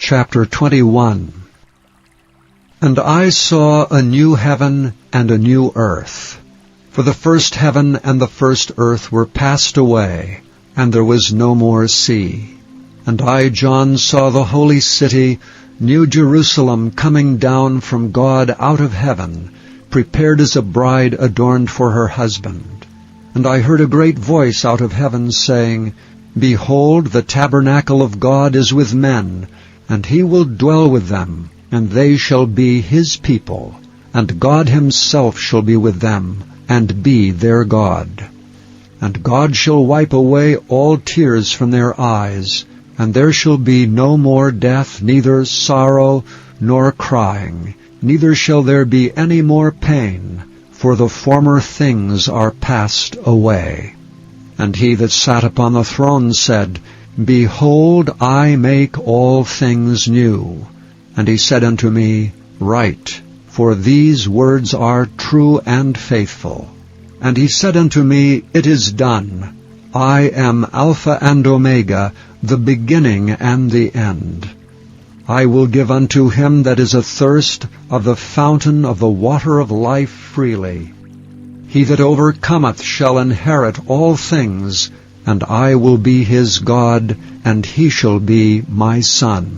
Chapter 21. And I saw a new heaven and a new earth. For the first heaven and the first earth were passed away, and there was no more sea. And I, John, saw the holy city, New Jerusalem, coming down from God out of heaven, prepared as a bride adorned for her husband. And I heard a great voice out of heaven saying, Behold, the tabernacle of God is with men, and he will dwell with them, and they shall be his people, and God himself shall be with them, and be their God. And God shall wipe away all tears from their eyes, and there shall be no more death, neither sorrow nor crying, neither shall there be any more pain, for the former things are passed away. And he that sat upon the throne said, Behold, I make all things new. And he said unto me, Write, for these words are true and faithful. And he said unto me, It is done. I am Alpha and Omega, the beginning and the end. I will give unto him that is athirst of the fountain of the water of life freely. He that overcometh shall inherit all things, and I will be his God, and he shall be my son.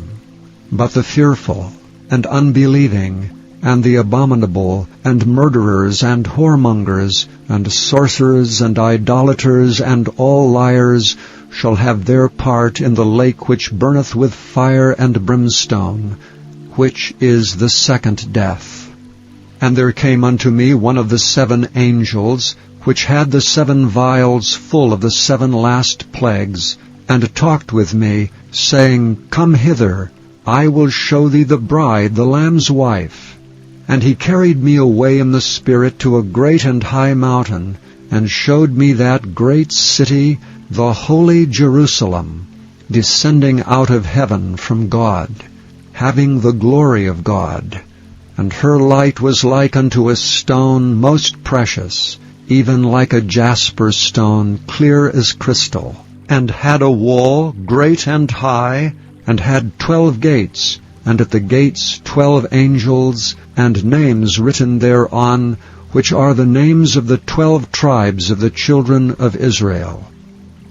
But the fearful, and unbelieving, and the abominable, and murderers, and whoremongers, and sorcerers, and idolaters, and all liars, shall have their part in the lake which burneth with fire and brimstone, which is the second death. And there came unto me one of the 7 angels, which had the 7 vials full of the 7 last plagues, and talked with me, saying, Come hither, I will show thee the bride, the Lamb's wife. And he carried me away in the Spirit to a great and high mountain, and showed me that great city, the holy Jerusalem, descending out of heaven from God, having the glory of God. And her light was like unto a stone most precious, even like a jasper stone, clear as crystal, and had a wall great and high, and had 12 gates, and at the gates 12 angels, and names written thereon, which are the names of the 12 tribes of the children of Israel.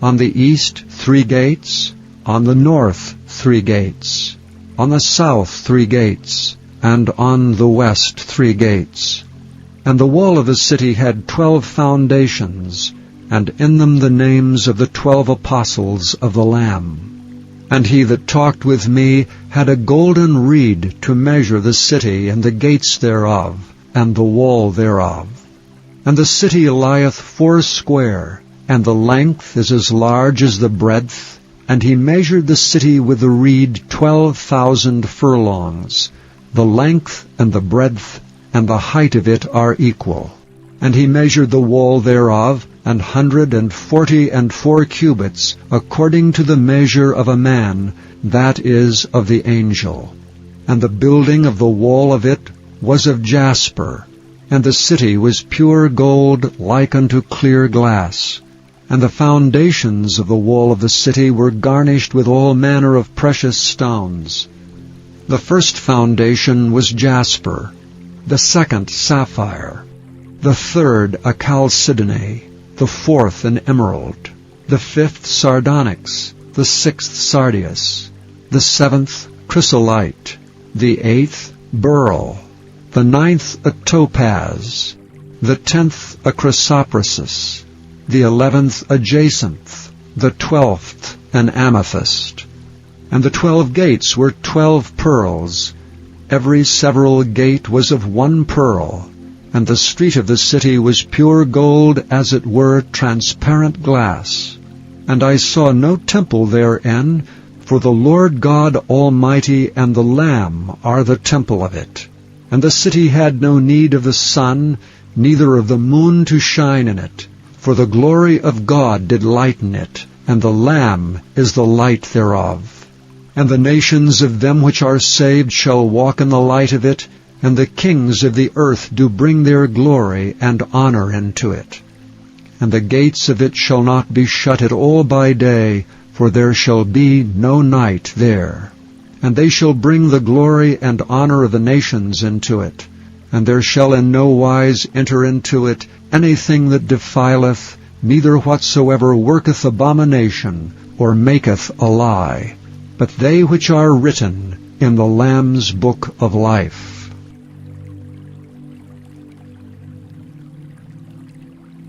On the east 3 gates, on the north 3 gates, on the south 3 gates, and on the west 3 gates. And the wall of the city had 12 foundations, and in them the names of the 12 apostles of the Lamb. And he that talked with me had a golden reed to measure the city and the gates thereof, and the wall thereof. And the city lieth foursquare, and the length is as large as the breadth. And he measured the city with the reed 12,000 furlongs. The length and the breadth and the height of it are equal. And he measured the wall thereof, 144 cubits, according to the measure of a man, that is, of the angel. And the building of the wall of it was of jasper, and the city was pure gold like unto clear glass. And the foundations of the wall of the city were garnished with all manner of precious stones. The first foundation was jasper, the second sapphire, the third a chalcedony, the fourth an emerald, the fifth sardonyx, the sixth sardius, the seventh chrysolite, the eighth beryl, the ninth a topaz, the 10th a chrysoprasus, the 11th a jacinth, the 12th an amethyst. And the 12 gates were 12 pearls. Every several gate was of 1 pearl, and the street of the city was pure gold, as it were transparent glass. And I saw no temple therein, for the Lord God Almighty and the Lamb are the temple of it. And the city had no need of the sun, neither of the moon to shine in it, for the glory of God did lighten it, and the Lamb is the light thereof. And the nations of them which are saved shall walk in the light of it, and the kings of the earth do bring their glory and honor into it. And the gates of it shall not be shut at all by day, for there shall be no night there. And they shall bring the glory and honor of the nations into it. And there shall in no wise enter into it anything that defileth, neither whatsoever worketh abomination, or maketh a lie, but they which are written in the Lamb's book of life.